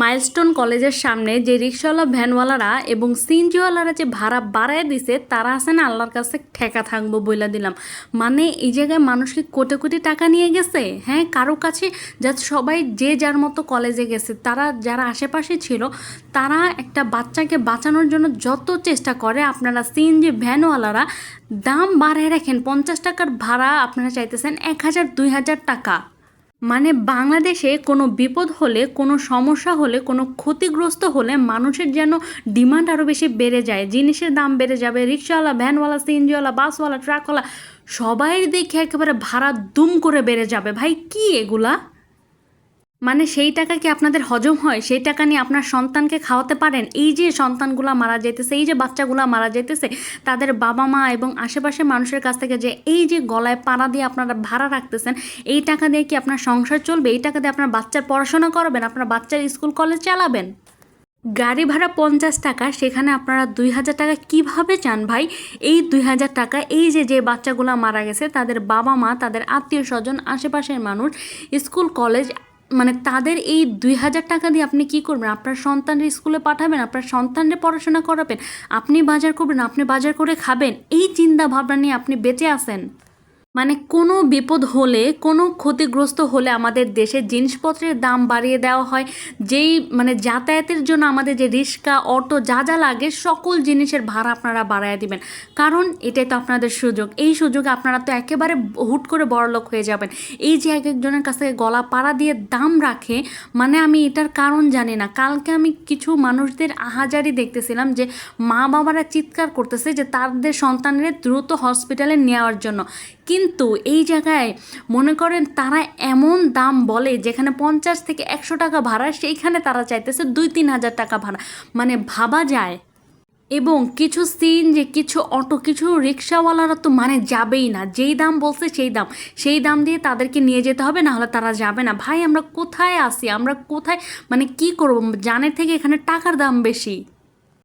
Milestone কলেজের সামনে যে রিক্সাওয়ালা ভ্যানওয়ালারা এবং সিএনজিওয়ালারা যে ভাড়া বাড়ায় দিছে তারা আছে না আল্লাহর কাছে ঠেকা থাকবো বইলা দিলাম। মানে এই জায়গায় মানুষকে কোটি কোটি টাকা নিয়ে গেছে, হ্যাঁ, কারো কাছে যা সবাই যে যার মতো কলেজে গেছে, তারা যারা আশেপাশে ছিল তারা একটা বাচ্চাকে বাঁচানোর জন্য যত চেষ্টা করে, আপনারা সিএনজি ভ্যানওয়ালারা দাম বাড়ায় রাখেন। 50 টাকার ভাড়া আপনারা চাইতেছেন 1000 2000 টাকা। মানে বাংলাদেশে কোনো বিপদ হলে, কোনো সমস্যা হলে, কোনো ক্ষতিগ্রস্ত হলে মানুষের যেন ডিমান্ড আরও বেশি বেড়ে যায়, জিনিসের দাম বেড়ে যাবে। রিক্সাওয়ালা, ভ্যানওয়ালা, সিএনজিওয়ালা, বাসওয়ালা, ট্রাকওয়ালা সবাই দেখে একেবারে ভাড়া দুম করে বেড়ে যাবে। ভাই কি এগুলা? মানে সেই টাকা কি আপনাদের হজম হয়? সেই টাকা নিয়ে আপনার সন্তানকে খাওয়াতে পারেন? এই যে সন্তানগুলা মারা যাইতেছে, এই যে বাচ্চাগুলা মারা যাইতেছে, তাদের বাবা মা এবং আশেপাশের মানুষের কাছ থেকে যে এই যে গলায় পাড়া দিয়ে আপনারা ভাড়া রাখতেছেন, এই টাকা দিয়ে কি আপনার সংসার চলবে? এই টাকা দিয়ে আপনার বাচ্চার পড়াশোনা করবেন? আপনার বাচ্চার স্কুল কলেজ চালাবেন? গাড়ি ভাড়া 50 টাকা, সেখানে আপনারা 2000 টাকা কিভাবে চান ভাই? এই 2000 টাকা, এই যে যে বাচ্চাগুলো মারা গেছে তাদের বাবা মা, তাদের আত্মীয় স্বজন, আশেপাশের মানুষ, স্কুল কলেজ, মানে তাদের এই 2000 টাকা দিয়ে আপনি কি করবেন? আপনার সন্তানের স্কুলে পাঠাবেন, আপনার সন্তানরে পড়াশোনা করাবেন, আপনি বাজার করবেন, আপনি বাজার করে খাবেন, এই চিন্তা ভাবনা নিয়ে আপনি বেঁচে আছেন। মানে কোনো বিপদ হলে, কোনো ক্ষতিগ্রস্ত হলে আমাদের দেশে জিনিসপত্রের দাম বাড়িয়ে দেওয়া হয়। যেই মানে যাতায়াতের জন্য আমাদের যে রিক্সা, অটো যা যা লাগে সকল জিনিসের ভাড়া আপনারা বাড়ায় দিবেন। কারণ এটাই তো আপনাদের সুযোগ। এই সুযোগে আপনারা তো একেবারে হুট করে বড়লোক হয়ে যাবেন। এই যে এক একজনের কাছ থেকে গলা পাড়া দিয়ে দাম রাখে, মানে আমি এটার কারণ জানি না। কালকে আমি কিছু মানুষদের আহাজারি দেখতেছিলাম যে মা বাবারা চিৎকার করতেছে যে তাদের সন্তানের দ্রুত হসপিটালে নেওয়ার জন্য। কিন্তু এই জায়গায় মনে করেন তারা এমন দাম বলে যেখানে 50 থেকে 100 টাকা ভাড়া, সেইখানে তারা চাইতেছে 2-3 হাজার টাকা ভাড়া। মানে ভাবা যায়। এবং কিছু সিএনজি, কিছু অটো, কিছু রিক্সাওয়ালারা তো মানে যাবেই না, যেই দাম বলছে সেই দাম দিয়ে তাদেরকে নিয়ে যেতে হবে, না হলে তারা যাবে না। ভাই আমরা কোথায় আসি? আমরা কোথায়, মানে কি করব? জানের থেকে এখানে টাকার দাম বেশি।